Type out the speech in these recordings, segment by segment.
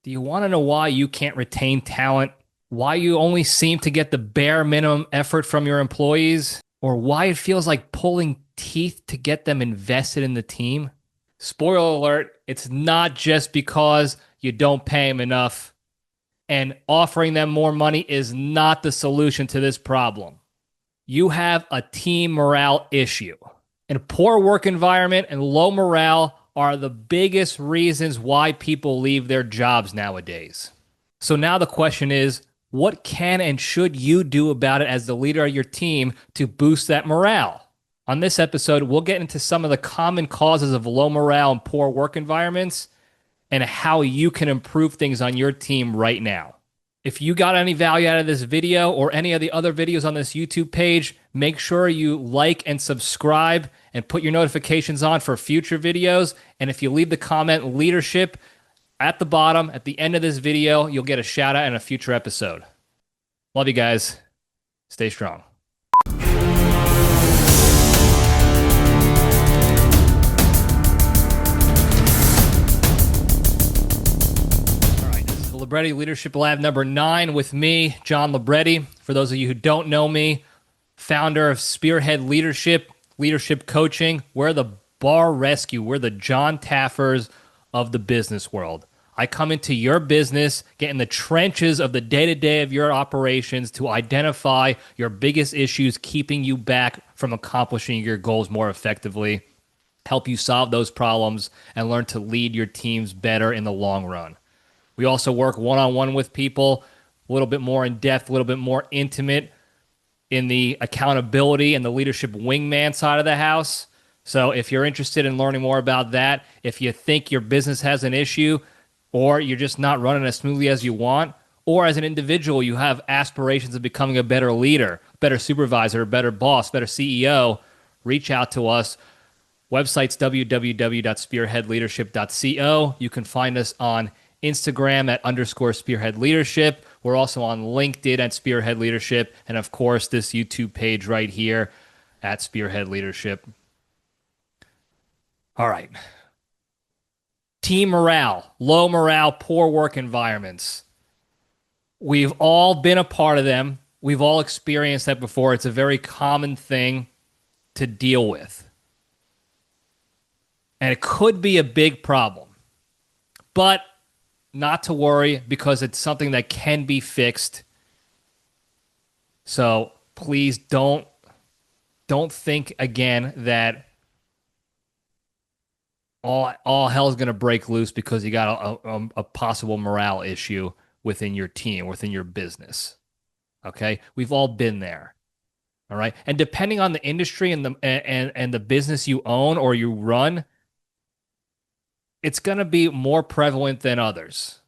Do you want to know why you can't retain talent? Why you only seem to get the bare minimum effort from your employees? Or why it feels like pulling teeth to get them invested in the team? Spoiler alert, it's not just because you don't pay them enough, and offering them more money is not the solution to this problem. You have a team morale issue. And a poor work environment and low morale are the biggest reasons why people leave their jobs nowadays. So now the question is, what can and should you do about it as the leader of your team to boost that morale? On this episode, we'll get into some of the common causes of low morale and poor work environments and how you can improve things on your team right now. If you got any value out of this video or any of the other videos on this YouTube page, make sure you like and subscribe and put your notifications on for future videos. And if you leave the comment leadership at the bottom, at the end of this video, you'll get a shout out in a future episode. Love you guys. Stay strong. Libretti Leadership Lab number 9 with me, John Libretti. For those of you who don't know me, founder of SPEARHEAD Leadership Coaching. We're the bar rescue. We're the John Taffers of the business world. I come into your business, get in the trenches of the day-to-day of your operations to identify your biggest issues keeping you back from accomplishing your goals more effectively, help you solve those problems, and learn to lead your teams better in the long run. We also work one-on-one with people, a little bit more in depth, a little bit more intimate in the accountability and the leadership wingman side of the house. So if you're interested in learning more about that, if you think your business has an issue or you're just not running as smoothly as you want, or as an individual you have aspirations of becoming a better leader, better supervisor, better boss, better CEO, reach out to us. Website's www.spearheadleadership.co. You can find us on Instagram at _Spearhead Leadership. We're also on LinkedIn at Spearhead Leadership. And of course, this YouTube page right here at Spearhead Leadership. All right. Team morale, low morale, poor work environments. We've all been a part of them. We've all experienced that before. It's a very common thing to deal with. And it could be a big problem. But not to worry, because it's something that can be fixed. So please don't think again that all hell is going to break loose because you got a possible morale issue within your team, within your business. Okay? We've all been there. All right? And depending on the industry and the business you own or you run, it's going to be more prevalent than others,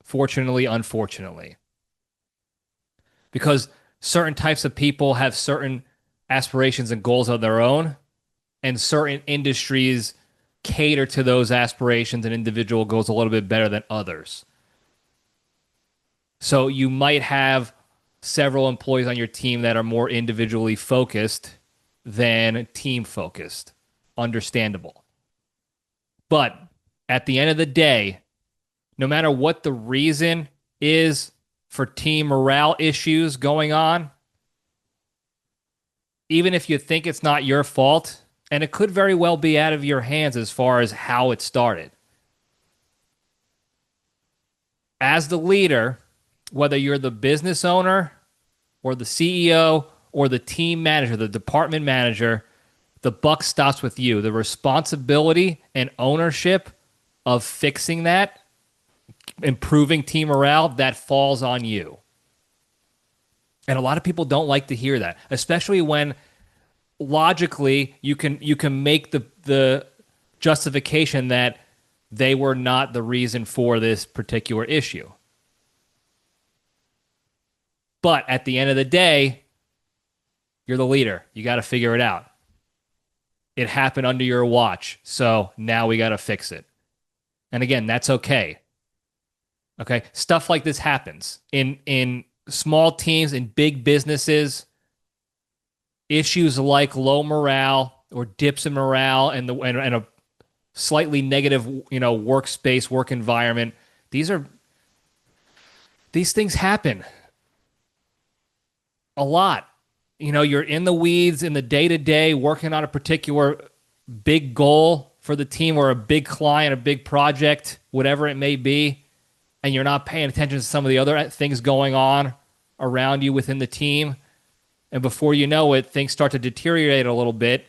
fortunately, unfortunately. Because certain types of people have certain aspirations and goals of their own, and certain industries cater to those aspirations and individual goals a little bit better than others. So you might have several employees on your team that are more individually focused than team focused. Understandable. But at the end of the day, no matter what the reason is for team morale issues going on, even if you think it's not your fault, and it could very well be out of your hands as far as how it started. As the leader, whether you're the business owner or the CEO or the team manager, the department manager, the buck stops with you. The responsibility and ownership of fixing that, improving team morale, that falls on you. And a lot of people don't like to hear that, especially when logically you can make the justification that they were not the reason for this particular issue. But at the end of the day, you're the leader. You got to figure it out. It happened under your watch, so now we got to fix it. And again, that's okay. Okay? Stuff like this happens in small teams, in big businesses. Issues like low morale or dips in morale and a slightly negative, workspace, work environment. These are These things happen a lot. You're in the weeds in the day to day working on a particular big goal for the team or a big client, a big project, whatever it may be, and you're not paying attention to some of the other things going on around you within the team. And before you know it, things start to deteriorate a little bit,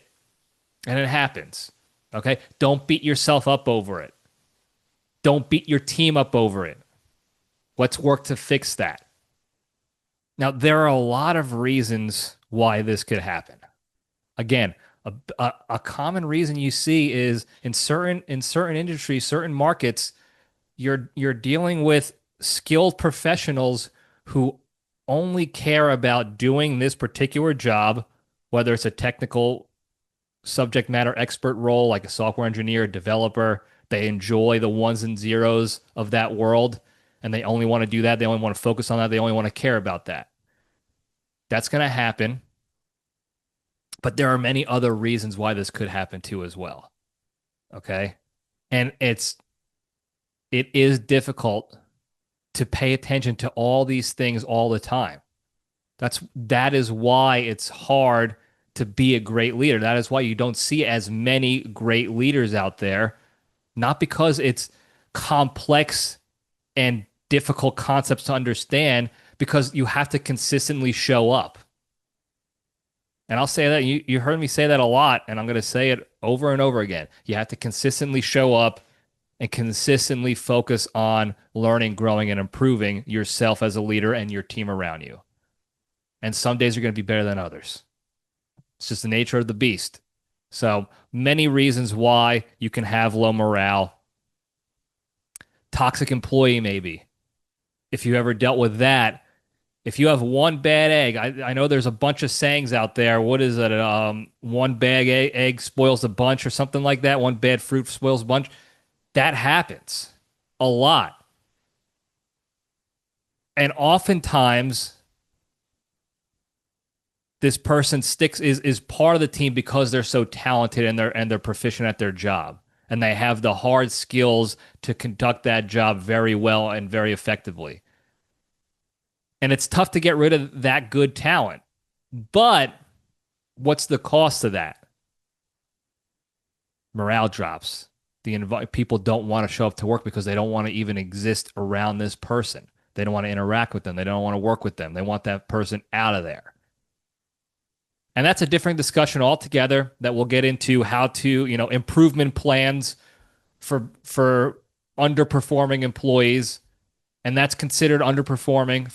and it happens. Okay? Don't beat yourself up over it. Don't beat your team up over it. Let's work to fix that. Now, there are a lot of reasons why this could happen. Again, a common reason you see is in certain industries, certain markets, you're dealing with skilled professionals who only care about doing this particular job, whether it's a technical subject matter expert role like a software engineer, developer. They enjoy the ones and zeros of that world, and they only want to do that. They only want to focus on that. They only want to care about that. That's going to happen. But there are many other reasons why this could happen too as well. Okay? And it is difficult to pay attention to all these things all the time. That is why it's hard to be a great leader. That is why you don't see as many great leaders out there, not because it's complex and difficult concepts to understand, because you have to consistently show up. And I'll say that you heard me say that a lot, and I'm going to say it over and over again. You have to consistently show up and consistently focus on learning, growing, and improving yourself as a leader and your team around you. And some days are going to be better than others. It's just the nature of the beast. So many reasons why you can have low morale. Toxic employee, maybe. If you ever dealt with that, if you have one bad egg, I know there's a bunch of sayings out there. What is it? One bad egg spoils the bunch or something like that. One bad fruit spoils the bunch. That happens a lot. And oftentimes, this person is part of the team because they're so talented and they're proficient at their job. And they have the hard skills to conduct that job very well and very effectively. And it's tough to get rid of that good talent. But what's the cost of that? Morale drops. People don't want to show up to work because they don't want to even exist around this person. They don't want to interact with them. They don't want to work with them. They want that person out of there. And that's a different discussion altogether that we'll get into, how to, improvement plans for underperforming employees. And that's considered underperforming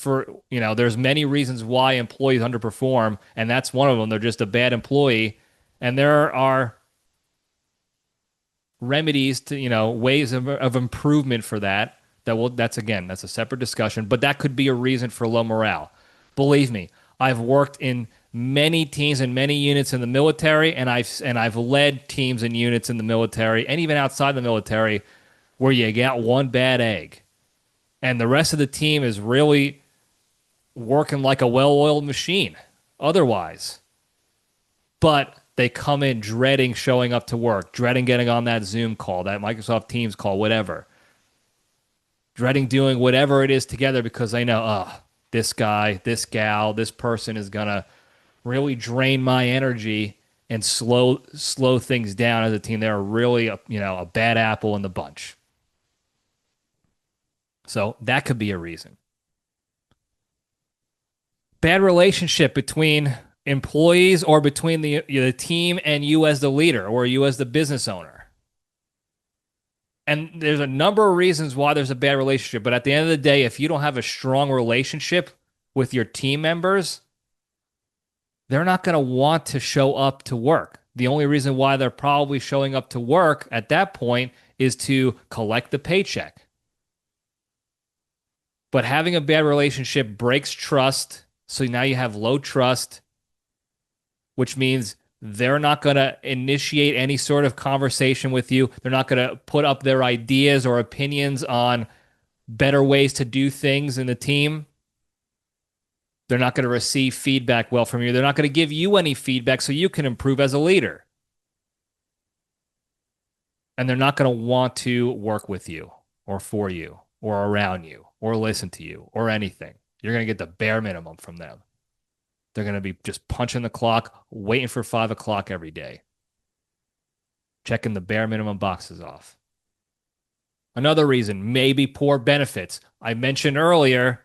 there's many reasons why employees underperform, and that's one of them. They're just a bad employee. And there are remedies to, ways of improvement for that. That's a separate discussion, but that could be a reason for low morale. Believe me, I've worked in many teams and many units in the military, and I've led teams and units in the military and even outside the military where you got one bad egg. And the rest of the team is really working like a well-oiled machine otherwise. But they come in dreading showing up to work, dreading getting on that Zoom call, that Microsoft Teams call, whatever. Dreading doing whatever it is together because they know, this guy, this gal, this person is going to really drain my energy and slow things down as a team. They're really a bad apple in the bunch. So that could be a reason. Bad relationship between employees or between the team and you as the leader or you as the business owner. And there's a number of reasons why there's a bad relationship. But at the end of the day, if you don't have a strong relationship with your team members, they're not going to want to show up to work. The only reason why they're probably showing up to work at that point is to collect the paycheck. But having a bad relationship breaks trust. So now you have low trust, which means they're not going to initiate any sort of conversation with you. They're not going to put up their ideas or opinions on better ways to do things in the team. They're not going to receive feedback well from you. They're not going to give you any feedback so you can improve as a leader. And they're not going to want to work with you or for you or around you. or listen to you or anything. You're going to get the bare minimum from them. They're going to be just punching the clock, waiting for 5 o'clock every day, checking the bare minimum boxes off. Another reason, maybe poor benefits. I mentioned earlier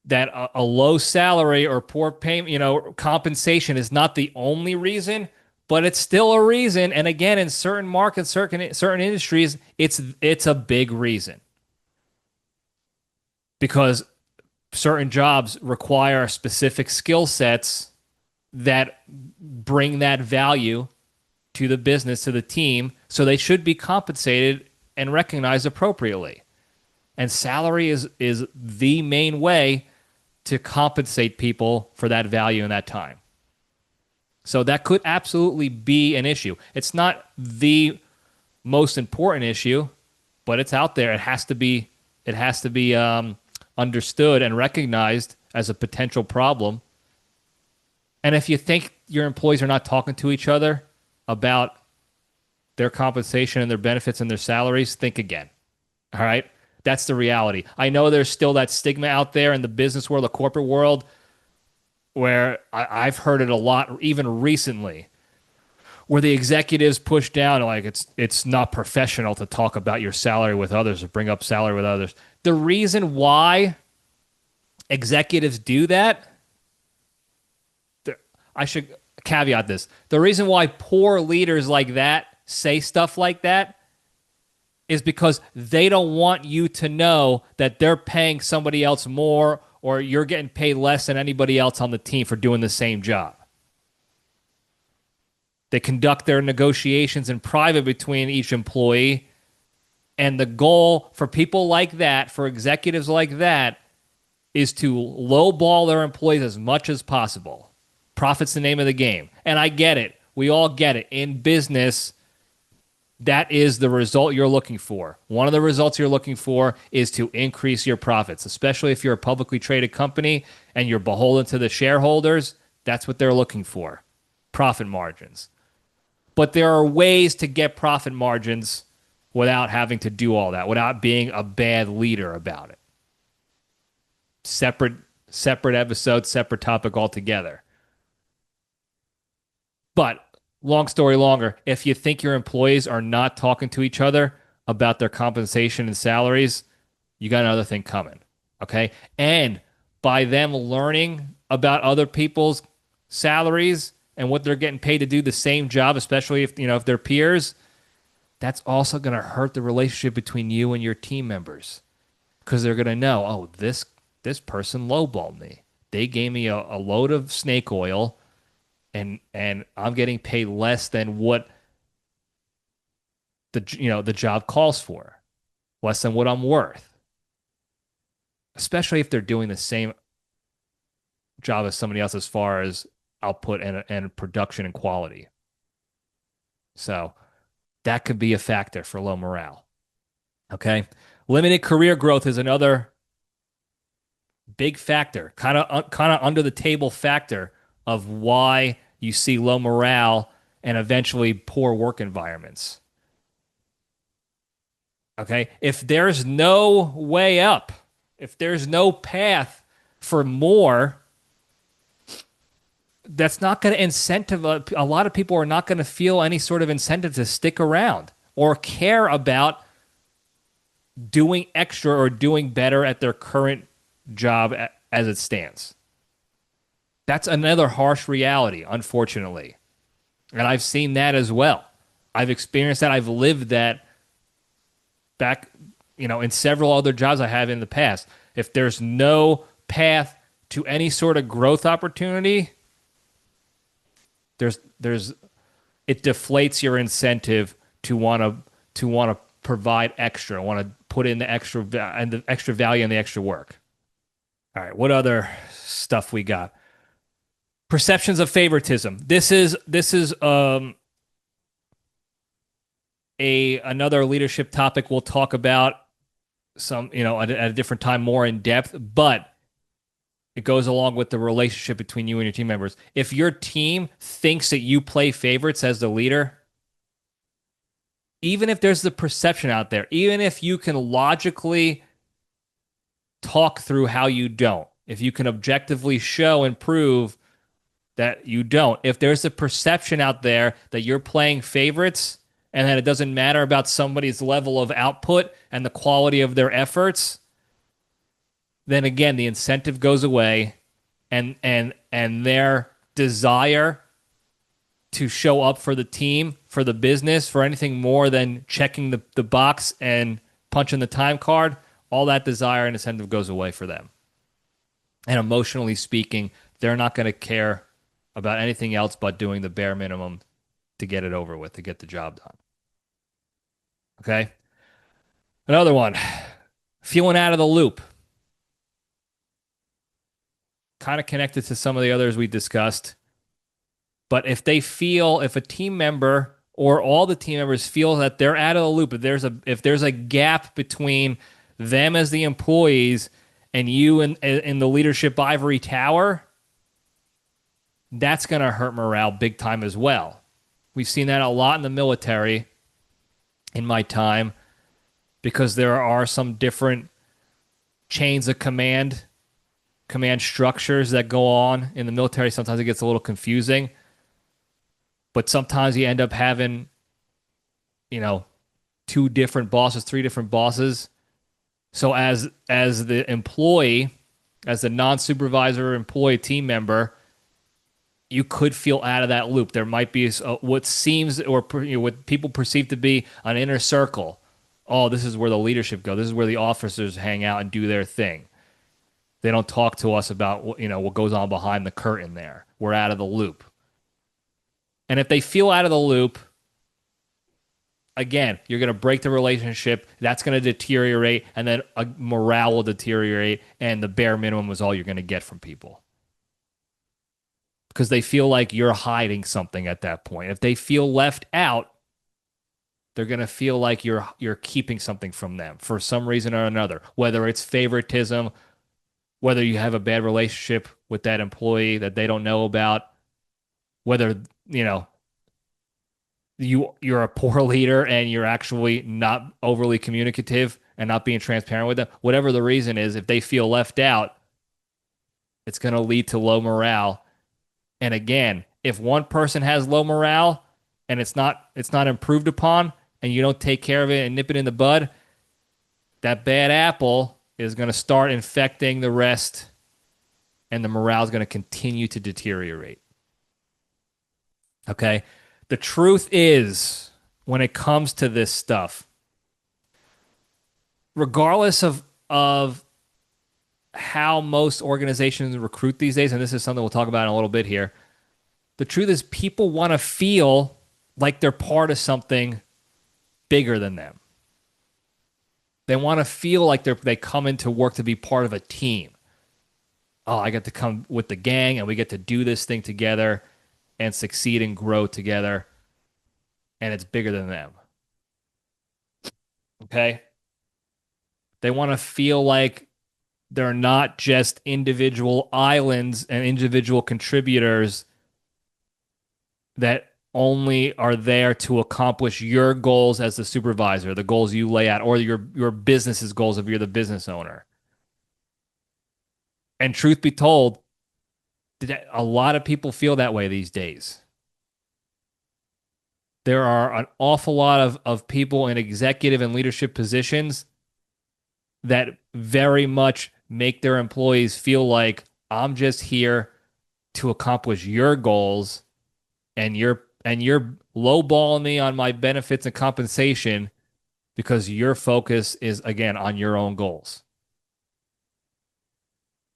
that a low salary or poor payment, compensation is not the only reason, but it's still a reason. And again, in certain markets, certain industries, it's a big reason because certain jobs require specific skill sets that bring that value to the business, to the team. So they should be compensated and recognized appropriately. And salary is the main way to compensate people for that value and that time. So that could absolutely be an issue. It's not the most important issue, but it's out there. It has to be understood and recognized as a potential problem. And if you think your employees are not talking to each other about their compensation and their benefits and their salaries, think again. All right? That's the reality. I know there's still that stigma out there in the business world, the corporate world, where I've heard it a lot, even recently, where the executives push down like it's not professional to talk about your salary with others or bring up salary with others. The reason why executives do that, I should caveat this. The reason why poor leaders like that say stuff like that is because they don't want you to know that they're paying somebody else more or you're getting paid less than anybody else on the team for doing the same job. They conduct their negotiations in private between each employee, and the goal for people like that, for executives like that, is to lowball their employees as much as possible. Profit's the name of the game. And I get it. We all get it. In business, that is the result you're looking for. One of the results you're looking for is to increase your profits, especially if you're a publicly traded company and you're beholden to the shareholders. That's what they're looking for, profit margins. But there are ways to get profit margins without having to do all that, without being a bad leader about it. Separate episode, separate topic altogether. But long story longer, if you think your employees are not talking to each other about their compensation and salaries, you got another thing coming, okay? And by them learning about other people's salaries and what they're getting paid to do the same job, especially if they're peers, that's also going to hurt the relationship between you and your team members because they're going to know, oh, this person lowballed me. They gave me a load of snake oil. And I'm getting paid less than what the job calls for, less than what I'm worth. Especially if they're doing the same job as somebody else as far as output and production and quality. So that could be a factor for low morale. Okay, limited career growth is another big factor, kind of under the table factor of why you see low morale and eventually poor work environments. Okay? If there's no way up, if there's no path for more, that's not going to incentivize. A lot of people are not going to feel any sort of incentive to stick around or care about doing extra or doing better at their current job as it stands. That's another harsh reality, unfortunately. And I've seen that as well. I've experienced that. I've lived that back, in several other jobs I have in the past. If there's no path to any sort of growth opportunity, it deflates your incentive to want to provide extra, want to put in the extra value and the extra work. All right, what other stuff we got? Perceptions of favoritism. This is another leadership topic we'll talk about at a different time more in depth, but it goes along with the relationship between you and your team members. If your team thinks that you play favorites as the leader, even if there's the perception out there, even if you can logically talk through how you don't. If you can objectively show and prove that you don't. If there's a perception out there that you're playing favorites and that it doesn't matter about somebody's level of output and the quality of their efforts, then again, the incentive goes away and their desire to show up for the team, for the business, for anything more than checking the box and punching the time card, all that desire and incentive goes away for them. And emotionally speaking, they're not going to care about anything else but doing the bare minimum to get it over with, to get the job done. Okay? Another one, feeling out of the loop. Kind of connected to some of the others we discussed. But if a team member or all the team members feel that they're out of the loop, if there's a gap between them as the employees and you in the leadership ivory tower, that's going to hurt morale big time as well. We've seen that a lot in the military in my time because there are some different chains of command structures that go on in the military. Sometimes it gets a little confusing, but sometimes you end up having, 2 different bosses, 3 different bosses. So as the employee, as the non-supervisor employee team member, you could feel out of that loop. There might be what seems or what people perceive to be an inner circle. Oh, this is where the leadership go. This is where the officers hang out and do their thing. They don't talk to us about what goes on behind the curtain there. We're out of the loop. And if they feel out of the loop, again, you're going to break the relationship. That's going to deteriorate, and then morale will deteriorate, and the bare minimum is all you're going to get from people. Because they feel like you're hiding something at that point. If they feel left out, they're going to feel like you're keeping something from them for some reason or another, whether it's favoritism, whether you have a bad relationship with that employee that they don't know about, whether, you're a poor leader and you're actually not overly communicative and not being transparent with them. Whatever the reason is, if they feel left out, it's going to lead to low morale. And again, if one person has low morale and it's not improved upon, and you don't take care of it and nip it in the bud, that bad apple is going to start infecting the rest, and the morale is going to continue to deteriorate. Okay? The truth is, when it comes to this stuff, regardless of how most organizations recruit these days, and this is something we'll talk about in a little bit here, the truth is people want to feel like they're part of something bigger than them. They want to feel like they come into work to be part of a team. Oh, I get to come with the gang and we get to do this thing together and succeed and grow together, and it's bigger than them. Okay? They want to feel like they're not just individual islands and individual contributors that only are there to accomplish your goals as the supervisor, the goals you lay out, or your business's goals if you're the business owner. And truth be told, a lot of people feel that way these days. There are an awful lot of people in executive and leadership positions that very much make their employees feel like, I'm just here to accomplish your goals, and you're lowballing me on my benefits and compensation because your focus is, again, on your own goals.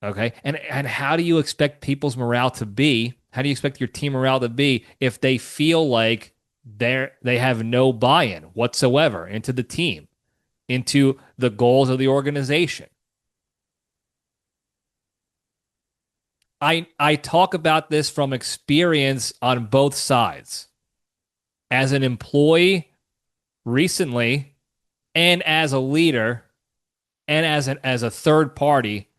Okay? And how do you expect people's morale to be? How do you expect your team morale to be if they feel like they have no buy-in whatsoever into the team, into the goals of the organization? I talk about this from experience on both sides. As an employee recently, and as a leader, and as a third party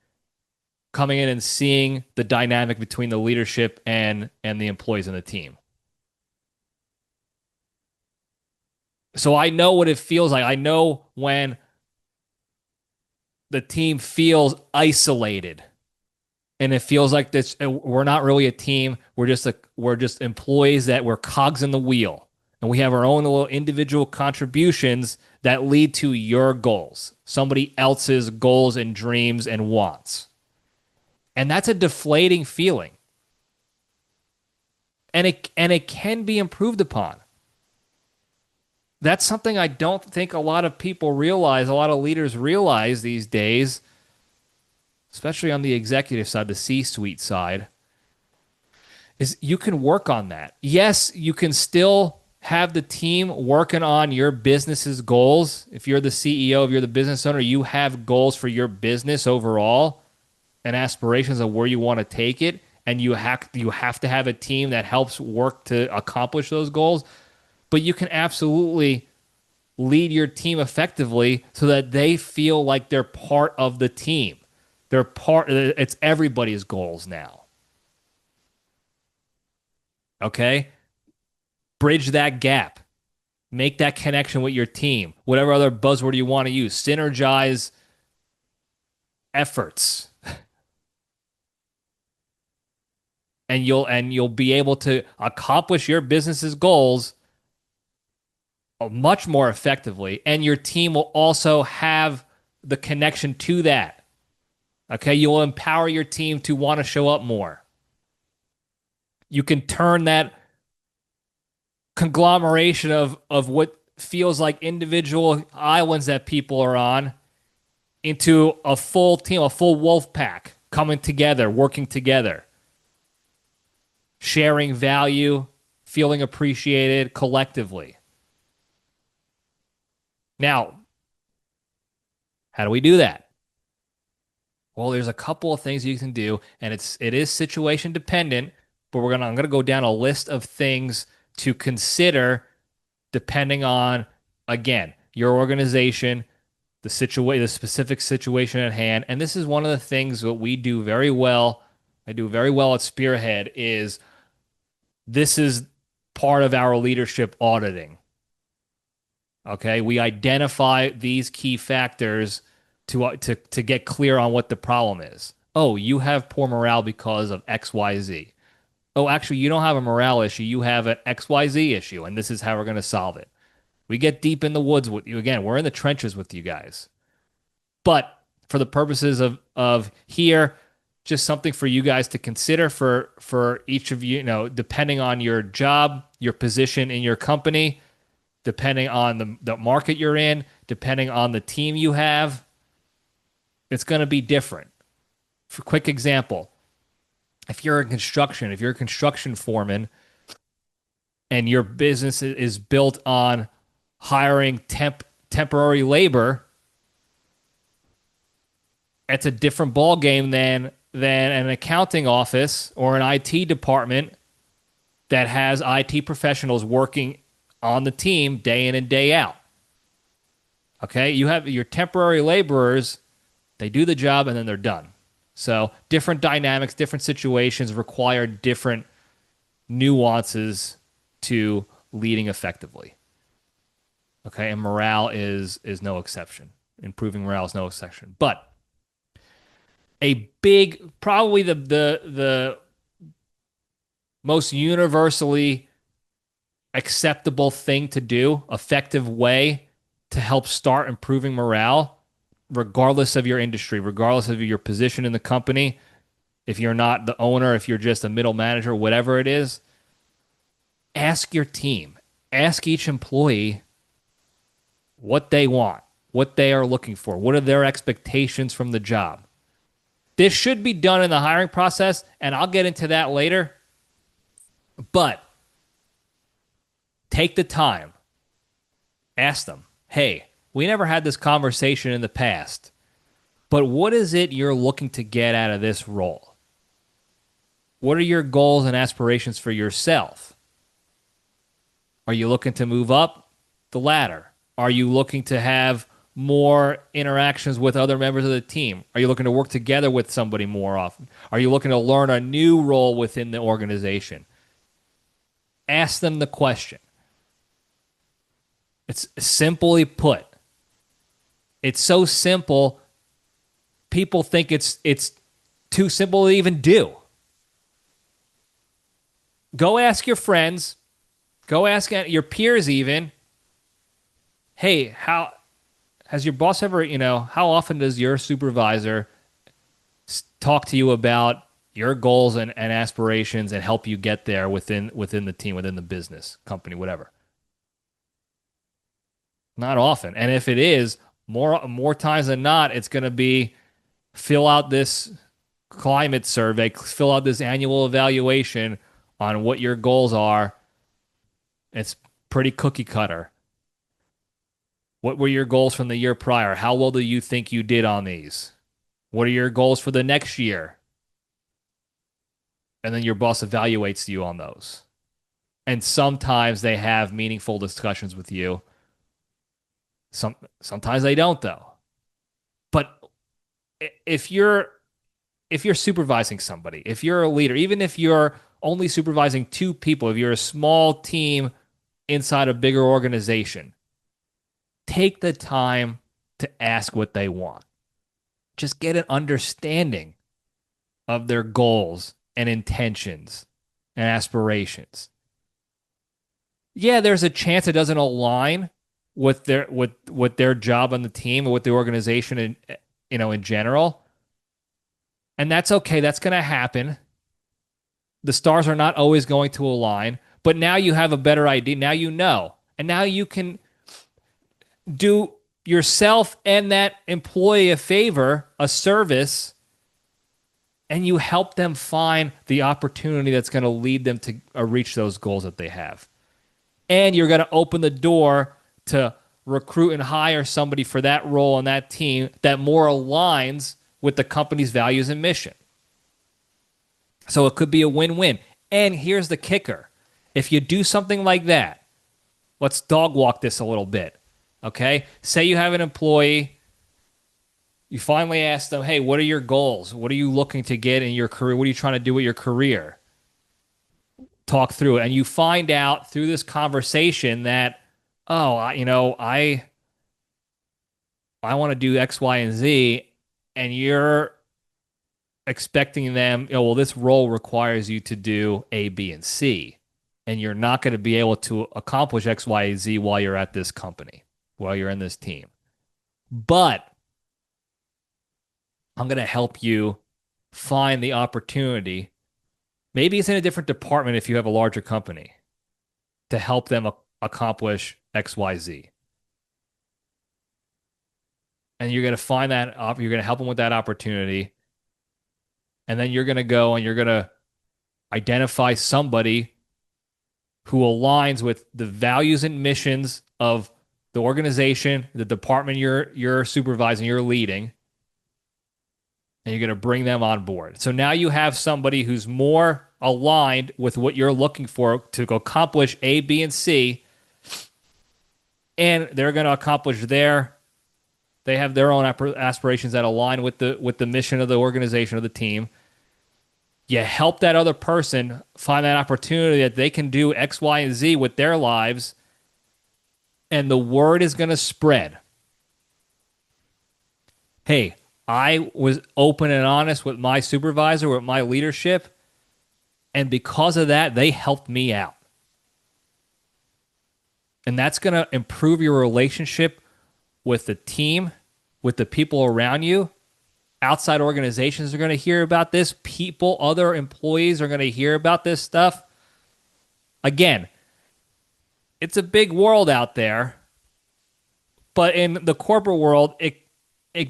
coming in and seeing the dynamic between the leadership and the employees in the team. So I know what it feels like. I know when the team feels isolated, and it feels like this. We're not really a team. We're just employees that we're cogs in the wheel, and we have our own little individual contributions that lead to your goals, somebody else's goals and dreams and wants. And that's a deflating feeling. And it can be improved upon. That's something I don't think a lot of people realize, a lot of leaders realize these days, especially on the executive side, the C-suite side, is you can work on that. Yes, you can still have the team working on your business's goals. If you're the CEO, if you're the business owner, you have goals for your business overall and aspirations of where you want to take it, and you have to have a team that helps work to accomplish those goals. But you can absolutely lead your team effectively so that they feel like they're part of the team. It's everybody's goals now. Okay? Bridge that gap. Make that connection with your team. Whatever other buzzword you want to use. Synergize efforts. And you'll be able to accomplish your business's goals much more effectively, and your team will also have the connection to that. Okay, you'll empower your team to want to show up more. You can turn that conglomeration of what feels like individual islands that people are on into a full team, a full wolf pack coming together, working together, sharing value, feeling appreciated collectively. Now, how do we do that? Well, there's a couple of things you can do, and it is situation dependent, but I'm gonna go down a list of things to consider depending on, again, your organization, the specific situation at hand. And this is one of the things that we do very well. I do very well at Spearhead is this is part of our leadership auditing. Okay, we identify these key factors to get clear on what the problem is. Oh, you have poor morale because of XYZ. Oh, actually, you don't have a morale issue. You have an XYZ issue, and this is how we're going to solve it. We get deep in the woods with you. Again, we're in the trenches with you guys. But for the purposes of here, just something for you guys to consider for each of you, depending on your job, your position in your company, depending on the market you're in, depending on the team you have, it's going to be different. For a quick example, if you're a construction foreman and your business is built on hiring temporary labor, it's a different ball game than an accounting office or an IT department that has IT professionals working on the team day in and day out. Okay, you have your temporary laborers, they do the job and then they're done. So different dynamics, different situations require different nuances to leading effectively. Okay, and morale is no exception. Improving morale is no exception. But a big, probably the most universally acceptable thing to do, effective way to help start improving morale, regardless of your industry, regardless of your position in the company, if you're not the owner, if you're just a middle manager, whatever it is, ask your team, ask each employee what they want, what they are looking for, what are their expectations from the job. This should be done in the hiring process, and I'll get into that later, but take the time. Ask them, hey, we never had this conversation in the past, but what is it you're looking to get out of this role? What are your goals and aspirations for yourself? Are you looking to move up the ladder? Are you looking to have more interactions with other members of the team? Are you looking to work together with somebody more often? Are you looking to learn a new role within the organization? Ask them the question. It's simply put. It's so simple people think it's too simple to even do. Go ask your friends, go ask your peers even, hey, how has your boss ever, how often does your supervisor talk to you about your goals and aspirations and help you get there within the team, within the business, company, whatever? Not often. And if it is, more times than not, it's going to be fill out this climate survey, fill out this annual evaluation on what your goals are. It's pretty cookie cutter. What were your goals from the year prior? How well do you think you did on these? What are your goals for the next year? And then your boss evaluates you on those. And sometimes they have meaningful discussions with you. Sometimes they don't, though. But if you're supervising somebody, if you're a leader, even if you're only supervising 2 people, if you're a small team inside a bigger organization, take the time to ask what they want. Just get an understanding of their goals and intentions and aspirations. Yeah, there's a chance it doesn't align with their job on the team or with the organization in general. And that's okay. That's going to happen. The stars are not always going to align, but now you have a better idea. Now you know. And now you can do yourself and that employee a favor, a service, and you help them find the opportunity that's going to lead them to reach those goals that they have. And you're going to open the door to recruit and hire somebody for that role on that team that more aligns with the company's values and mission. So it could be a win-win. And here's the kicker. If you do something like that, let's dog walk this a little bit. Okay? Say you have an employee, you finally ask them, hey, what are your goals? What are you looking to get in your career? What are you trying to do with your career? Talk through it. And you find out through this conversation that, I want to do X, Y, and Z, and you're expecting them, well, this role requires you to do A, B, and C, and you're not going to be able to accomplish X, Y, and Z while you're at this company, while you're in this team. But I'm going to help you find the opportunity. Maybe it's in a different department if you have a larger company to help them accomplish X, Y, Z. And you're going to find that, you're going to help them with that opportunity. And then you're going to go and you're going to identify somebody who aligns with the values and missions of the organization, the department you're supervising, you're leading, and you're going to bring them on board. So now you have somebody who's more aligned with what you're looking for to accomplish A, B, and C, and they're going to accomplish they have their own aspirations that align with the mission of the organization, of the team. You help that other person find that opportunity that they can do X, Y, and Z with their lives, and the word is going to spread. Hey, I was open and honest with my supervisor, with my leadership, and because of that, they helped me out. And that's going to improve your relationship with the team, with the people around you. Outside organizations are going to hear about this. Other employees are going to hear about this stuff. Again, it's a big world out there, but in the corporate world, it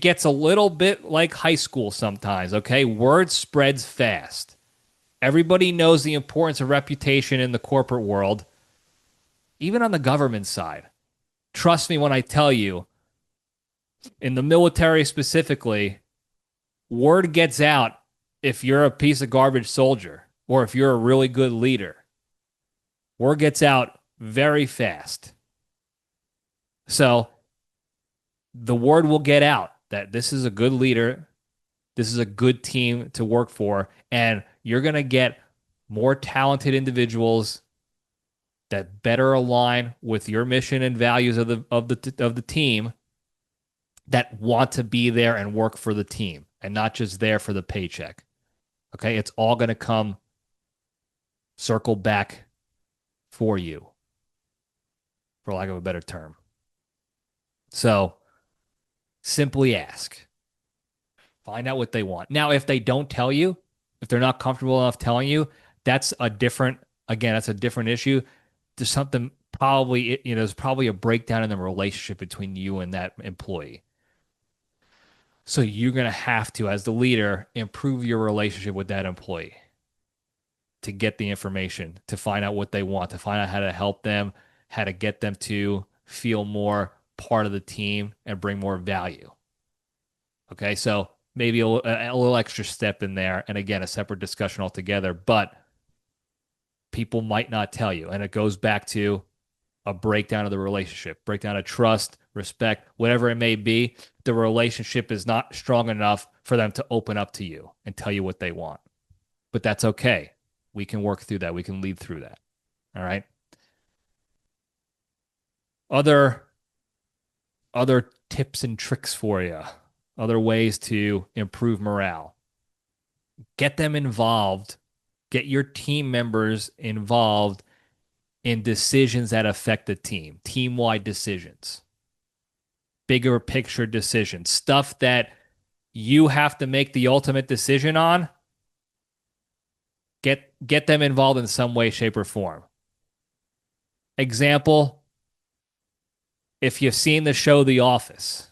gets a little bit like high school sometimes, okay? Word spreads fast. Everybody knows the importance of reputation in the corporate world, even on the government side. Trust me when I tell you, in the military specifically, word gets out if you're a piece of garbage soldier or if you're a really good leader. Word gets out very fast. So the word will get out that this is a good leader, this is a good team to work for, and you're going to get more talented individuals that better align with your mission and values of the team, that want to be there and work for the team. and not just there for the paycheck. Okay. It's all going to come circle back for you, for lack of a better term. So simply ask. Find out what they want. Now, if they don't tell you, if they're not comfortable enough telling you, that's a different, again, that's a different issue. There's something probably, there's probably a breakdown in the relationship between you and that employee. So you're going to have to, as the leader, improve your relationship with that employee to get the information, to find out what they want, to find out how to help them, how to get them to feel more part of the team and bring more value. Okay, so maybe a little extra step in there. And again, a separate discussion altogether, but people might not tell you. And it goes back to a breakdown of the relationship, breakdown of trust, respect, whatever it may be. The relationship is not strong enough for them to open up to you and tell you what they want. But that's okay. We can work through that. We can lead through that. All right. Other tips and tricks for you, other ways to improve morale. Get them involved. Get your team members involved in decisions that affect the team, team-wide decisions, bigger picture decisions, stuff that you have to make the ultimate decision on. Get them involved in some way, shape, or form. Example, if you've seen the show The Office,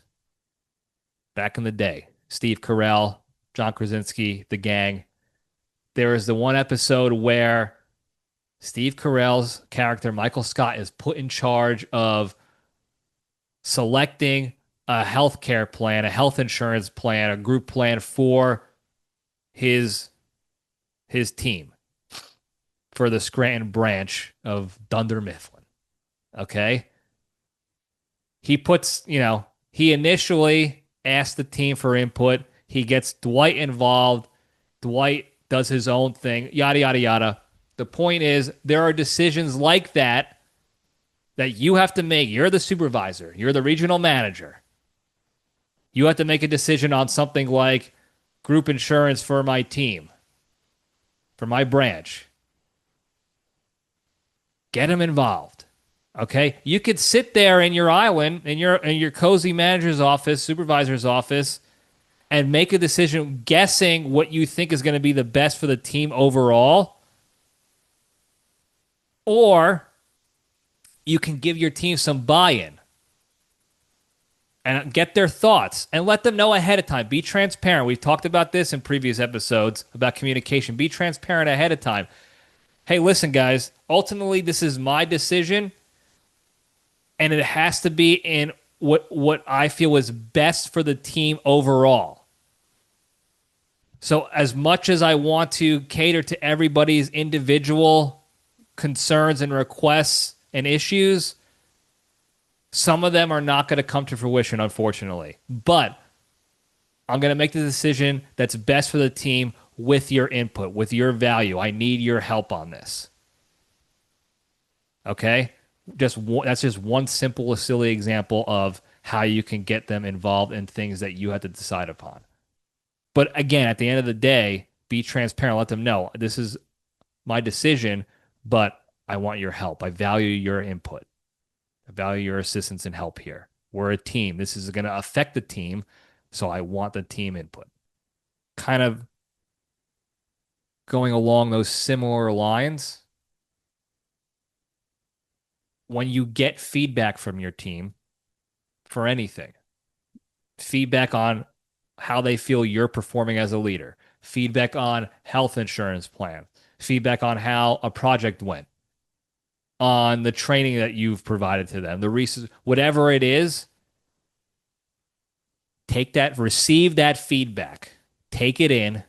back in the day, Steve Carell, John Krasinski, the gang, there is the one episode where Steve Carell's character, Michael Scott, is put in charge of selecting a healthcare plan, a health insurance plan, a group plan for his team, for the Scranton branch of Dunder Mifflin. Okay? He puts, he initially asked the team for input. He gets Dwight involved. Dwight does his own thing, yada, yada, yada. The point is, there are decisions like that you have to make. You're the supervisor. You're the regional manager. You have to make a decision on something like group insurance for my team, for my branch. Get them involved. Okay? You could sit there in your island, in your cozy manager's office, supervisor's office, and make a decision guessing what you think is going to be the best for the team overall. Or you can give your team some buy-in and get their thoughts and let them know ahead of time. Be transparent. We've talked about this in previous episodes about communication. Be transparent ahead of time. Hey, listen, guys, ultimately this is my decision, and it has to be in what I feel is best for the team overall. So as much as I want to cater to everybody's individual concerns and requests and issues, some of them are not going to come to fruition, unfortunately. But I'm going to make the decision that's best for the team with your input, with your value. I need your help on this. Okay? That's just one simple, silly example of how you can get them involved in things that you have to decide upon. But again, at the end of the day, be transparent. Let them know, this is my decision, but I want your help. I value your input. I value your assistance and help here. We're a team. This is going to affect the team, so I want the team input. Kind of going along those similar lines, when you get feedback from your team for anything, feedback on how they feel you're performing as a leader, feedback on health insurance plan, feedback on how a project went, on the training that you've provided to them, the research, whatever it is, take that, receive that feedback, take it in,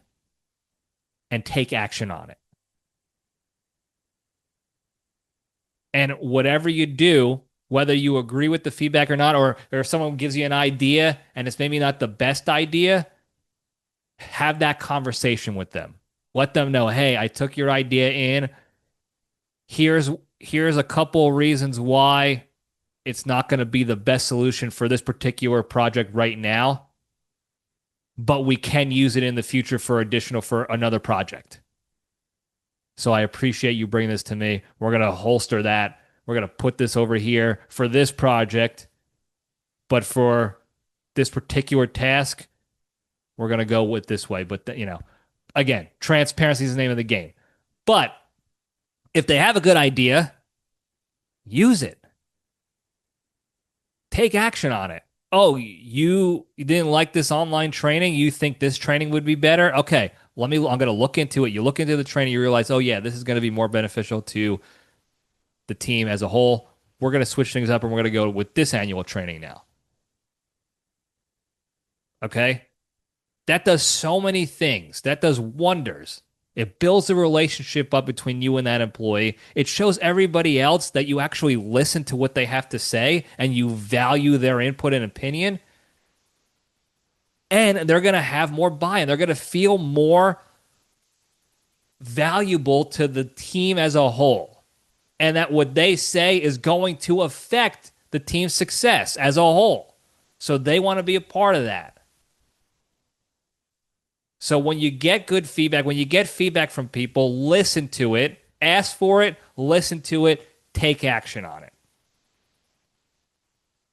and take action on it. And whatever you do, whether you agree with the feedback or not, or if someone gives you an idea and it's maybe not the best idea, have that conversation with them. Let them know, hey, I took your idea in. Here's a couple of reasons why it's not going to be the best solution for this particular project right now. but we can use it in the future for another project. So I appreciate you bringing this to me. We're going to holster that. We're going to put this over here for this project, but for this particular task, we're going to go with this way. But, again, transparency is the name of the game. But if they have a good idea, use it. Take action on it. Oh, you didn't like this online training? You think this training would be better? Okay, I'm going to look into it. You look into the training, you realize, oh yeah, this is going to be more beneficial to the team as a whole. We're going to switch things up and we're going to go with this annual training now. Okay? That does so many things. That does wonders. It builds the relationship up between you and that employee. It shows everybody else that you actually listen to what they have to say and you value their input and opinion. And they're going to have more buy-in. They're going to feel more valuable to the team as a whole. And that what they say is going to affect the team's success as a whole. So they want to be a part of that. So when you get good feedback, when you get feedback from people, listen to it, ask for it, listen to it, take action on it.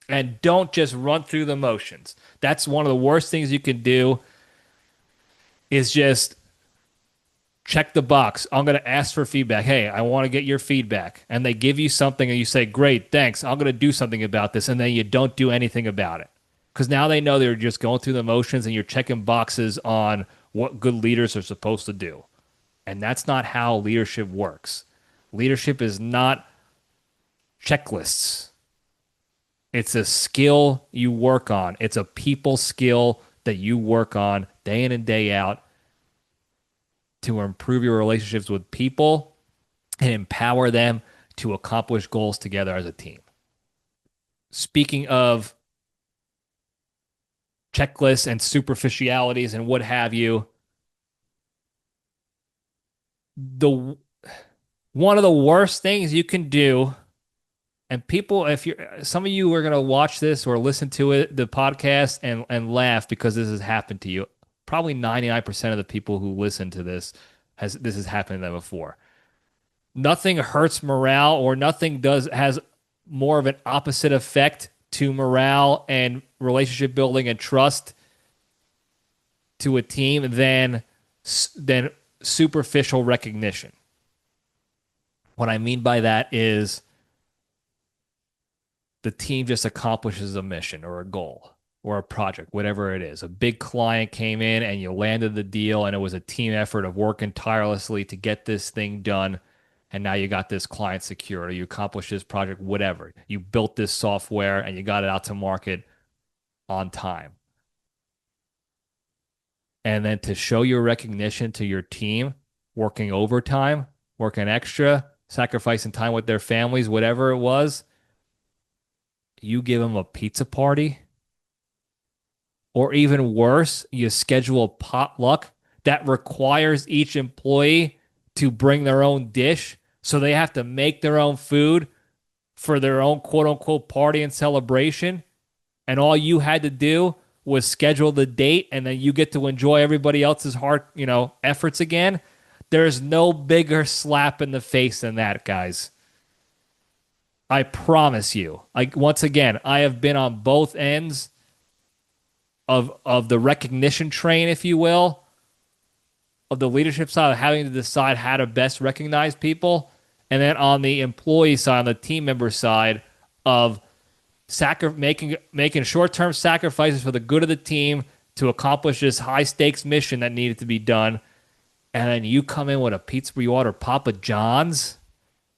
And don't just run through the motions. That's one of the worst things you can do is just check the box. I'm going to ask for feedback. Hey, I want to get your feedback. And they give you something and you say, great, thanks. I'm going to do something about this. And then you don't do anything about it. Because now they know they're just going through the motions and you're checking boxes on what good leaders are supposed to do. And that's not how leadership works. Leadership is not checklists. It's a skill you work on. It's a people skill that you work on day in and day out to improve your relationships with people and empower them to accomplish goals together as a team. Speaking of checklists and superficialities and what have you, one of the worst things you can do, and people, some of you are going to watch this or listen to the podcast and laugh because this has happened to you. Probably 99% of the people who listen to this has happened to them before. Nothing hurts morale or nothing has more of an opposite effect to morale and relationship building and trust to a team than superficial recognition. What I mean by that is the team just accomplishes a mission or a goal or a project, whatever it is. A big client came in and you landed the deal and it was a team effort of working tirelessly to get this thing done. And now you got this client secured, or you accomplished this project, whatever. You built this software and you got it out to market on time. And then to show your recognition to your team, working overtime, working extra, sacrificing time with their families, whatever it was, you give them a pizza party. Or even worse, you schedule a potluck that requires each employee to bring their own dish. So they have to make their own food for their own quote unquote party and celebration. And all you had to do was schedule the date and then you get to enjoy everybody else's hard, efforts again. There's no bigger slap in the face than that, guys. I promise you. Once again, I have been on both ends of the recognition train, if you will, of the leadership side of having to decide how to best recognize people. And then on the employee side, on the team member side of making short-term sacrifices for the good of the team to accomplish this high-stakes mission that needed to be done. And then you come in with a pizza where you order Papa John's,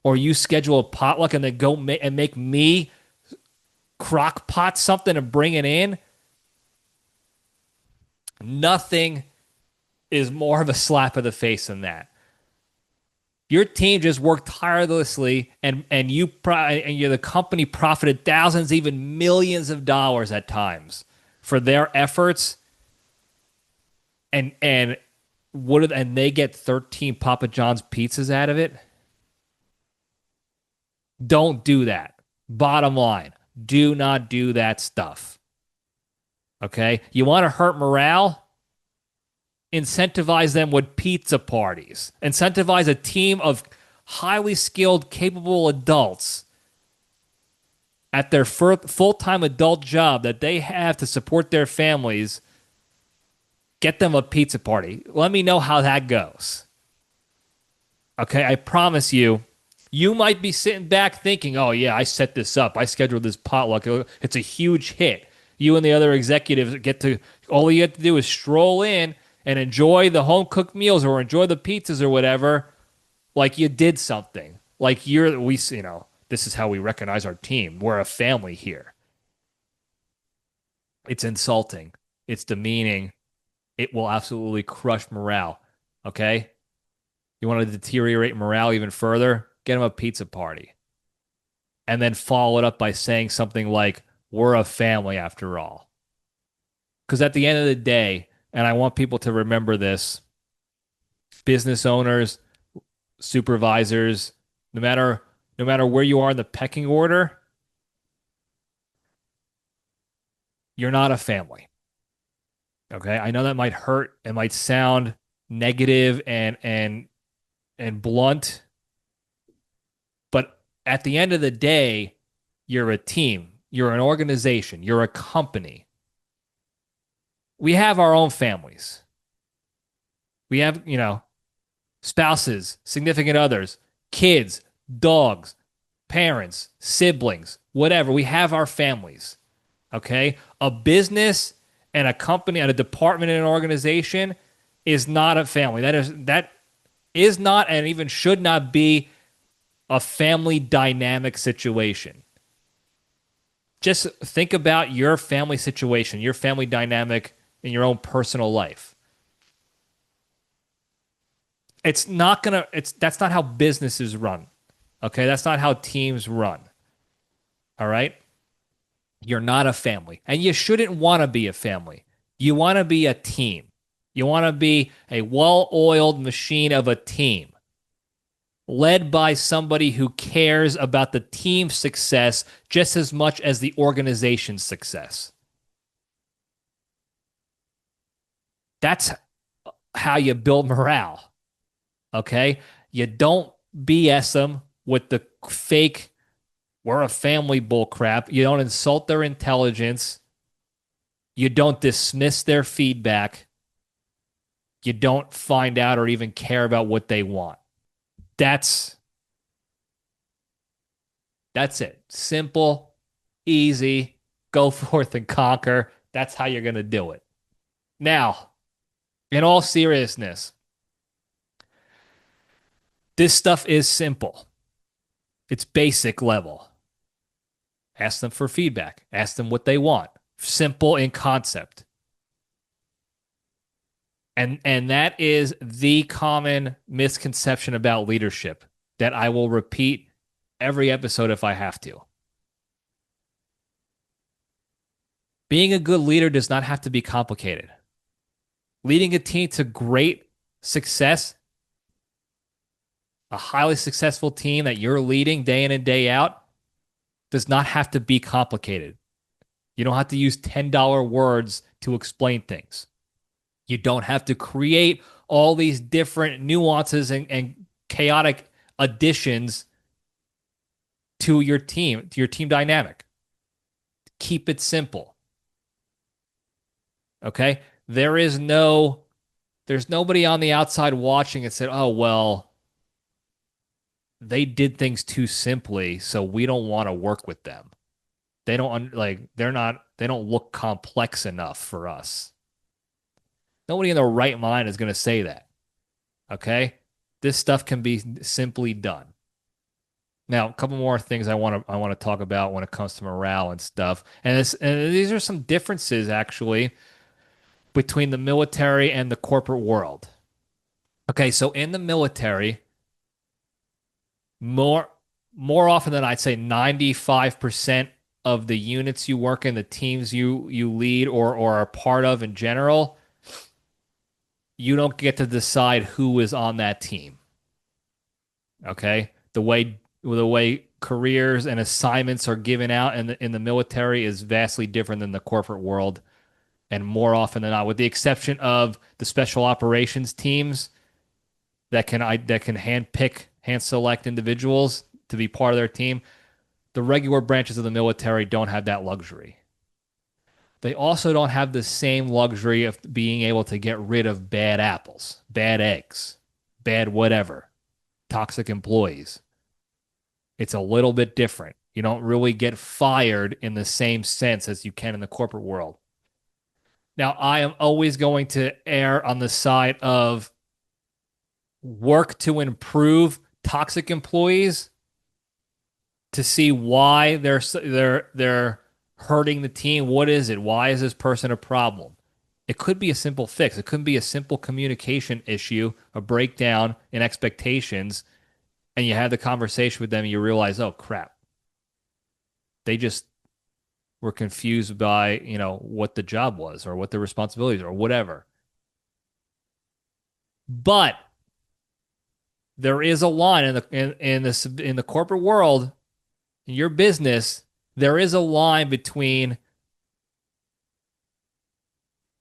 or you schedule a potluck and then go make me crock pot something and bring it in. Nothing is more of a slap of the face than that. Your team just worked tirelessly, and the company profited thousands, even millions of dollars at times for their efforts, and they get 13 Papa John's pizzas out of it. Don't do that. Bottom line, do not do that stuff. Okay? You want to hurt morale? incentivize them with pizza parties, incentivize a team of highly skilled, capable adults at their full-time adult job that they have to support their families. Get them a pizza party. Let me know how that goes. Okay, I promise you, you might be sitting back thinking, oh, yeah, I set this up. I scheduled this potluck. It's a huge hit. You and the other executives all you have to do is stroll in and enjoy the home cooked meals or enjoy the pizzas or whatever, like you did something. Like this is how we recognize our team. We're a family here. It's insulting. It's demeaning. It will absolutely crush morale. Okay? You want to deteriorate morale even further? Get them a pizza party. And then follow it up by saying something like, we're a family after all. Because at the end of the day, and I want people to remember this, business owners, supervisors, no matter where you are in the pecking order, you're not a family. Okay? I know that might hurt. It might sound negative and blunt, but at the end of the day, you're a team, you're an organization, you're a company. We have our own families. We have, spouses, significant others, kids, dogs, parents, siblings, whatever. We have our families. Okay? A business and a company and a department and an organization is not a family. That is not and even should not be a family dynamic situation. Just think about your family situation, your family dynamic in your own personal life. That's not how businesses run. Okay? That's not how teams run. All right? You're not a family. And you shouldn't want to be a family. You want to be a team. You want to be a well-oiled machine of a team, led by somebody who cares about the team's success just as much as the organization's success. That's how you build morale. Okay? You don't BS them with the fake, we're a family bullcrap. You don't insult their intelligence. You don't dismiss their feedback. You don't find out or even care about what they want. That's it. Simple, easy, go forth and conquer. That's how you're going to do it. Now, in all seriousness, this stuff is simple. It's basic level. Ask them for feedback. Ask them what they want. Simple in concept. And that is the common misconception about leadership that I will repeat every episode if I have to. Being a good leader does not have to be complicated. Leading a team to great success, a highly successful team that you're leading day in and day out, does not have to be complicated. You don't have to use $10 words to explain things. You don't have to create all these different nuances and chaotic additions to your team dynamic. Keep it simple. Okay? There's nobody on the outside watching and said, oh, well, they did things too simply, so we don't want to work with them. They don't look complex enough for us. Nobody in their right mind is going to say that. Okay? This stuff can be simply done. Now, a couple more things I want to talk about when it comes to morale and stuff. And these are some differences actually between the military and the corporate world. Okay, so in the military, more often than I'd say 95% of the units you work in, the teams you lead or are part of in general, you don't get to decide who is on that team. Okay? The way careers and assignments are given out in the military is vastly different than the corporate world. And more often than not, with the exception of the special operations teams that can hand select individuals to be part of their team, the regular branches of the military don't have that luxury. They also don't have the same luxury of being able to get rid of bad apples, bad eggs, bad whatever, toxic employees. It's a little bit different. You don't really get fired in the same sense as you can in the corporate world. Now, I am always going to err on the side of work to improve toxic employees to see why they're hurting the team. What is it? Why is this person a problem? It could be a simple fix. It could be a simple communication issue, a breakdown in expectations, and you have the conversation with them and you realize, oh crap, they just were confused by, what the job was or what the responsibilities or whatever. But there is a line in the corporate world, in your business, there is a line between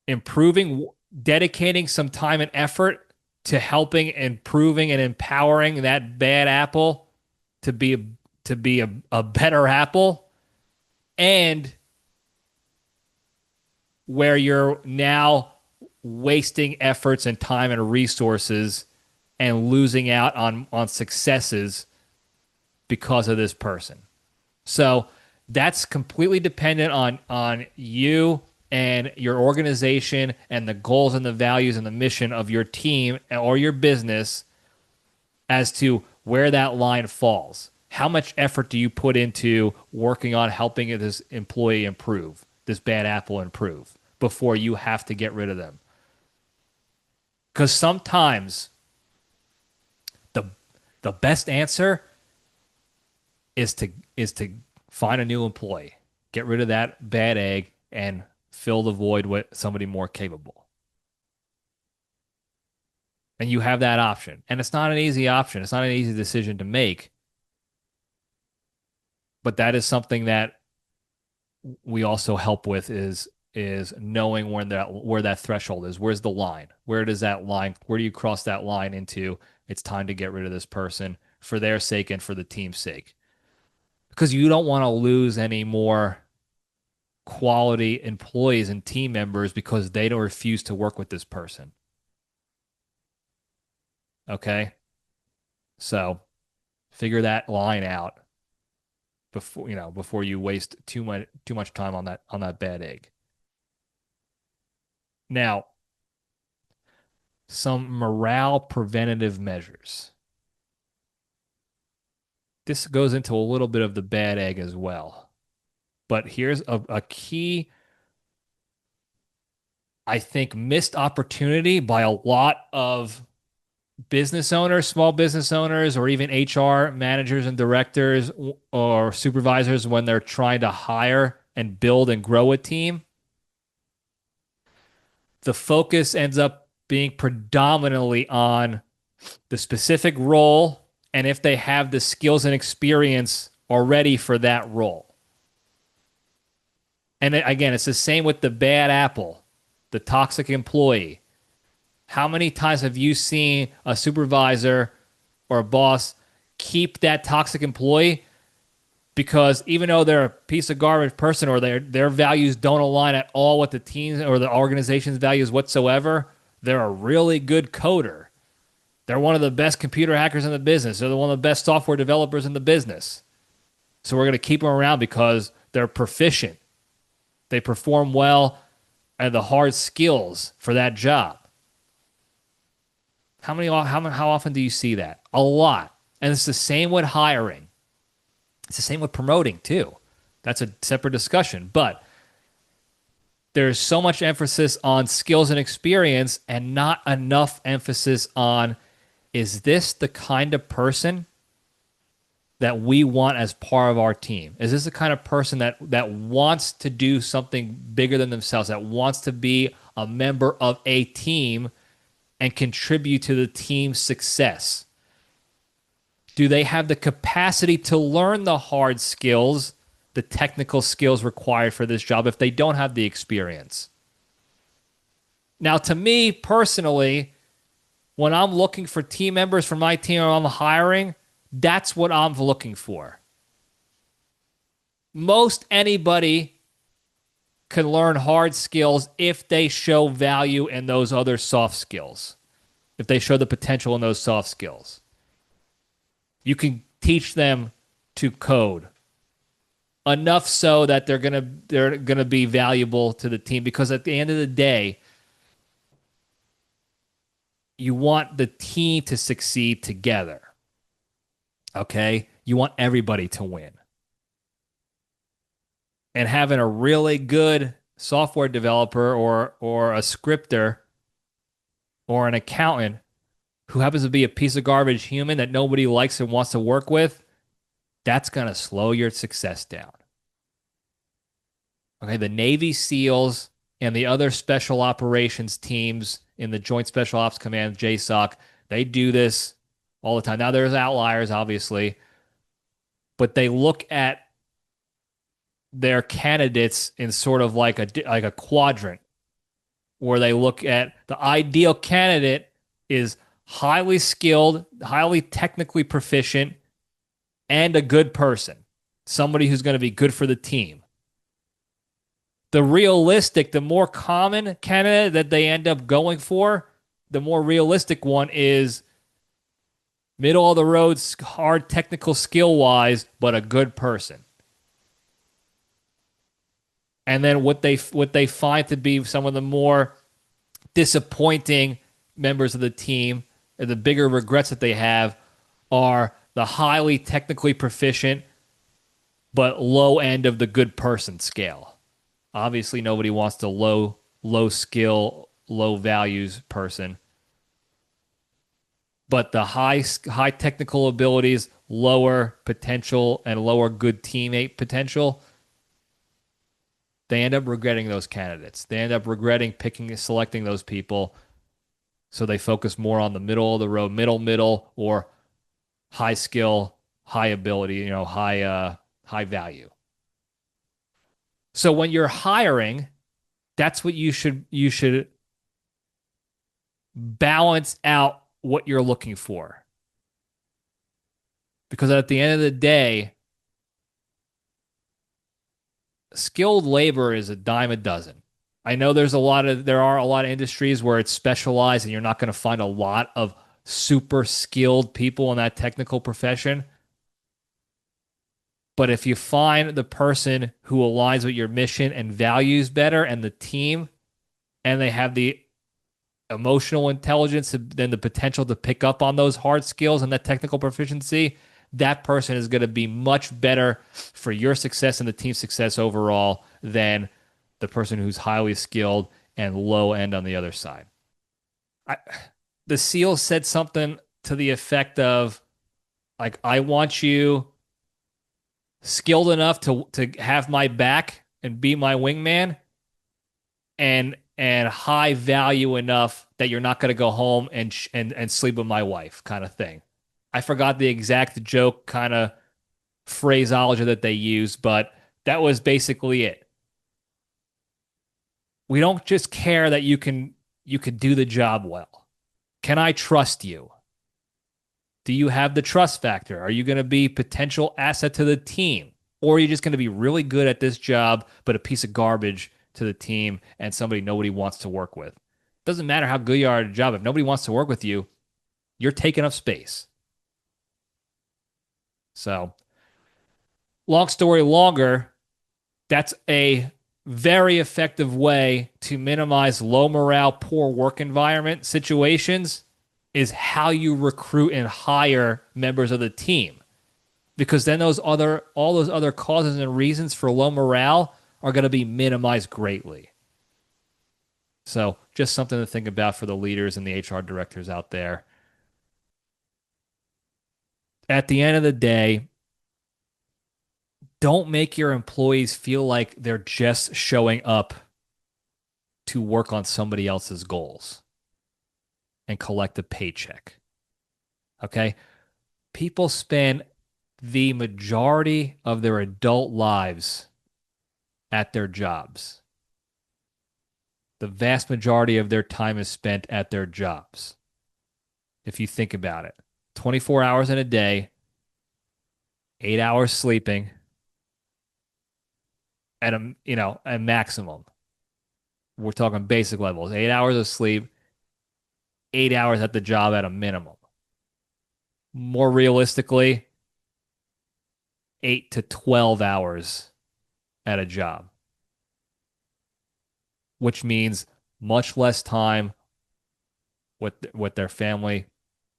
improving, dedicating some time and effort to helping, improving, and empowering that bad apple to be a better apple, and where you're now wasting efforts and time and resources and losing out on successes because of this person. So that's completely dependent on you and your organization and the goals and the values and the mission of your team or your business as to where that line falls. How much effort do you put into working on helping this employee improve, this bad apple improve, before you have to get rid of them? Because sometimes the best answer is to find a new employee, get rid of that bad egg, and fill the void with somebody more capable. And you have that option. And it's not an easy option. It's not an easy decision to make. But that is something that we also help with is knowing where that threshold is. Where's the line? Where do you cross that line into it's time to get rid of this person for their sake and for the team's sake? Because you don't want to lose any more quality employees and team members because they don't refuse to work with this person. Okay? So figure that line out before you waste too much time on that bad egg. Now, some morale preventative measures. This goes into a little bit of the bad egg as well. But here's a key, I think, missed opportunity by a lot of business owners, small business owners, or even HR managers and directors or supervisors when they're trying to hire and build and grow a team. The focus ends up being predominantly on the specific role and if they have the skills and experience already for that role. And again, it's the same with the bad apple, the toxic employee. How many times have you seen a supervisor or a boss keep that toxic employee because even though they're a piece of garbage person or their values don't align at all with the team's or the organization's values whatsoever, they're a really good coder. They're one of the best computer hackers in the business. They're one of the best software developers in the business. So we're going to keep them around because they're proficient. They perform well and the hard skills for that job. How often do you see that? A lot. And it's the same with hiring. It's the same with promoting too. That's a separate discussion. But there's so much emphasis on skills and experience and not enough emphasis on, is this the kind of person that we want as part of our team? Is this the kind of person that wants to do something bigger than themselves, that wants to be a member of a team and contribute to the team's success? Do they have the capacity to learn the hard skills, the technical skills required for this job if they don't have the experience? Now, to me personally, when I'm looking for team members for my team or I'm hiring, that's what I'm looking for. Most anybody can learn hard skills if they show value in those other soft skills, if they show the potential in those soft skills. You can teach them to code enough so that they're gonna be valuable to the team, because at the end of the day, you want the team to succeed together. Okay? You want everybody to win. And having a really good software developer or a scripter or an accountant who happens to be a piece of garbage human that nobody likes and wants to work with, that's going to slow your success down. Okay, the Navy SEALs and the other special operations teams in the Joint Special Ops Command, JSOC, they do this all the time. Now, there's outliers, obviously, but they look at their candidates in sort of like a quadrant, where they look at the ideal candidate is highly skilled, highly technically proficient, and a good person, somebody who's going to be good for the team. The realistic, the more common candidate that they end up going for, the more realistic one is middle of the road, hard technical skill wise, but a good person. And then what they find to be some of the more disappointing members of the team, and the bigger regrets that they have, are the highly technically proficient but low end of the good person scale. Obviously, nobody wants the low skill, low values person. But the high technical abilities, lower potential, and lower good teammate potential, they end up regretting those candidates. They end up regretting selecting those people. So they focus more on the middle of the road, middle, or high skill, high ability, high value. So when you're hiring, that's what you should balance out what you're looking for. Because at the end of the day, skilled labor is a dime a dozen. I know there are a lot of industries where it's specialized and you're not going to find a lot of super skilled people in that technical profession. But if you find the person who aligns with your mission and values better, and the team, and they have the emotional intelligence and then the potential to pick up on those hard skills and that technical proficiency, that person is going to be much better for your success and the team's success overall than the person who's highly skilled and low end on the other side. The SEAL said something to the effect of, like, I want you skilled enough to have my back and be my wingman, and high value enough that you're not going to go home and sleep with my wife, kind of thing. I forgot the exact joke kind of phraseology that they used, but that was basically it. We don't just care that you can do the job well. Can I trust you? Do you have the trust factor? Are you going to be potential asset to the team? Or are you just going to be really good at this job, but a piece of garbage to the team and somebody nobody wants to work with? Doesn't matter how good you are at a job. If nobody wants to work with you, you're taking up space. So, long story longer, that's a very effective way to minimize low morale, poor work environment situations, is how you recruit and hire members of the team. Because then all those other causes and reasons for low morale are going to be minimized greatly. So just something to think about for the leaders and the HR directors out there. At the end of the day, don't make your employees feel like they're just showing up to work on somebody else's goals and collect a paycheck. Okay? People spend the majority of their adult lives at their jobs. The vast majority of their time is spent at their jobs. If you think about it, 24 hours in a day, 8 hours sleeping at a maximum. We're talking basic levels, 8 hours of sleep, 8 hours at the job at a minimum. More realistically, 8 to 12 hours at a job, which means much less time with their family,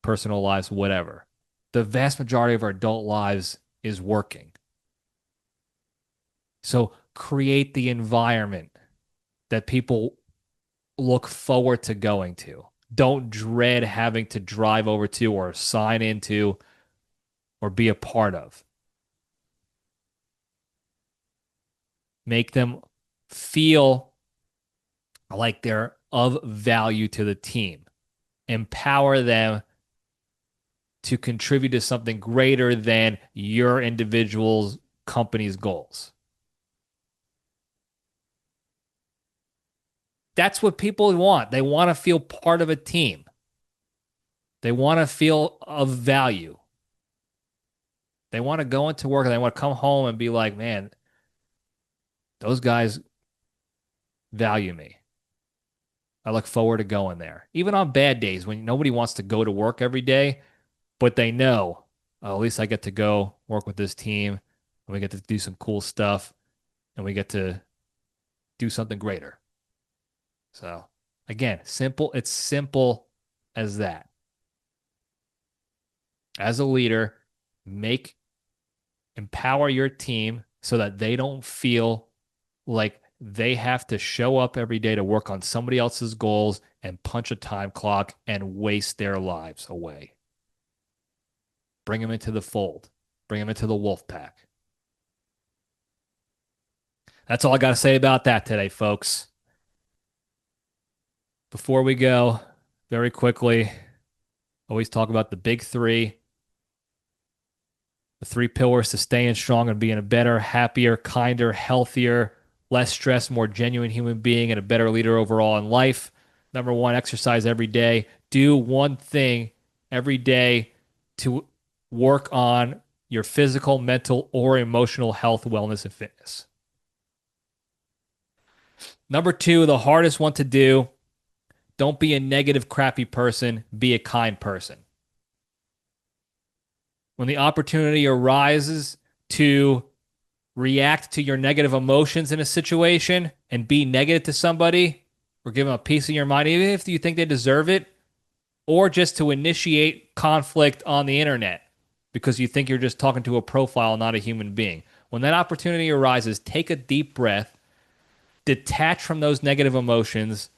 personal lives, whatever. The vast majority of our adult lives is working. So create the environment that people look forward to going to. Don't dread having to drive over to or sign into or be a part of. Make them feel like they're of value to the team. Empower them to contribute to something greater than your individual's company's goals. That's what people want. They want to feel part of a team. They want to feel of value. They want to go into work and they want to come home and be like, man, those guys value me. I look forward to going there. Even on bad days when nobody wants to go to work every day, but they know, oh, at least I get to go work with this team and we get to do some cool stuff and we get to do something greater. So again, simple. It's simple as that. As a leader, empower your team so that they don't feel like they have to show up every day to work on somebody else's goals and punch a time clock and waste their lives away. Bring them into the fold. Bring them into the wolf pack. That's all I got to say about that today, folks. Before we go, very quickly, always talk about the big three. The three pillars to staying strong and being a better, happier, kinder, healthier, less stressed, more genuine human being and a better leader overall in life. Number one, exercise every day. Do one thing every day to work on your physical, mental, or emotional health, wellness, and fitness. Number two, the hardest one to do, don't be a negative, crappy person. Be a kind person. When the opportunity arises to react to your negative emotions in a situation and be negative to somebody or give them a piece of your mind, even if you think they deserve it, or just to initiate conflict on the internet because you think you're just talking to a profile, not a human being. When that opportunity arises, take a deep breath, detach from those negative emotions,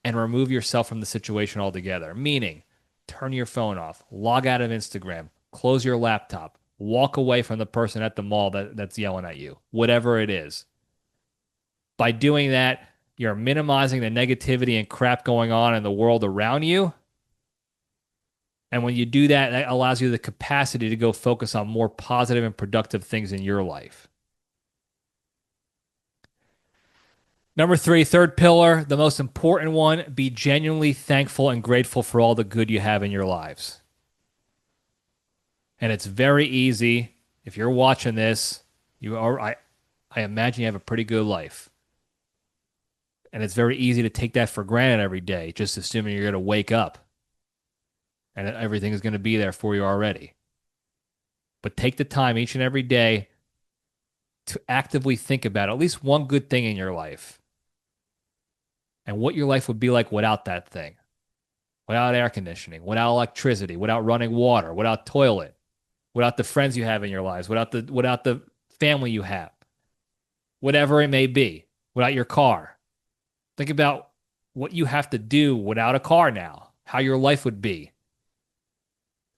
and remove yourself from the situation altogether. Meaning, turn your phone off, log out of Instagram, close your laptop, walk away from the person at the mall that's yelling at you, whatever it is. By doing that, you're minimizing the negativity and crap going on in the world around you. And when you do that, that allows you the capacity to go focus on more positive and productive things in your life. Number three, third pillar, the most important one, be genuinely thankful and grateful for all the good you have in your lives. And it's very easy. If you're watching this, I imagine you have a pretty good life. And it's very easy to take that for granted every day, just assuming you're going to wake up and everything is going to be there for you already. But take the time each and every day to actively think about at least one good thing in your life and what your life would be like without that thing, without air conditioning, without electricity, without running water, without toilet, without the friends you have in your lives, without the family you have, whatever it may be, without your car. Think about what you have to do without a car now, how your life would be.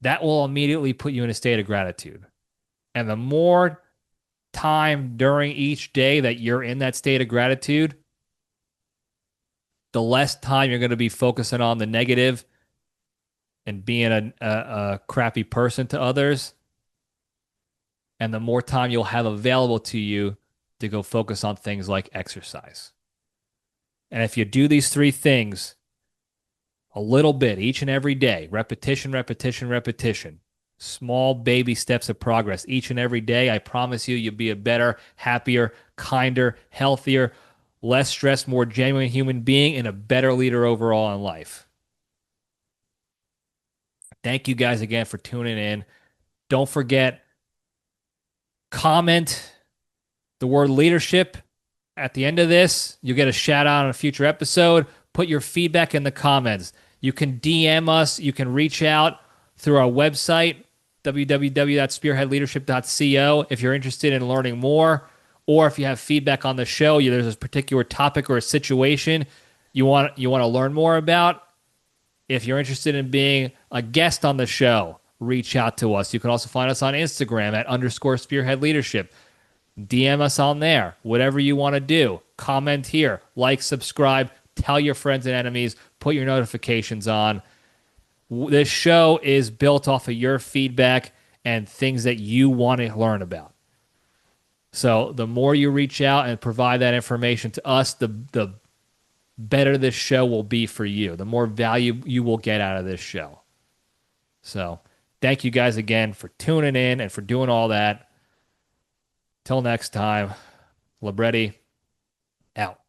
That will immediately put you in a state of gratitude. And the more time during each day that you're in that state of gratitude, the less time you're going to be focusing on the negative and being a crappy person to others. And the more time you'll have available to you to go focus on things like exercise. And if you do these three things a little bit each and every day, repetition, repetition, repetition, small baby steps of progress each and every day, I promise you, you'll be a better, happier, kinder, healthier, less stressed, more genuine human being and a better leader overall in life. Thank you guys again for tuning in. Don't forget, comment the word leadership at the end of this. You'll get a shout out on a future episode. Put your feedback in the comments. You can DM us. You can reach out through our website, www.spearheadleadership.co, if you're interested in learning more, or if you have feedback on the show, there's a particular topic or a situation you want to learn more about. If you're interested in being a guest on the show, reach out to us. You can also find us on Instagram at _spearhead_leadership. DM us on there. Whatever you want to do. Comment here. Like, subscribe. Tell your friends and enemies. Put your notifications on. This show is built off of your feedback and things that you want to learn about. So the more you reach out and provide that information to us, the better this show will be for you. The more value you will get out of this show. So thank you guys again for tuning in and for doing all that. Till next time, Libretti out.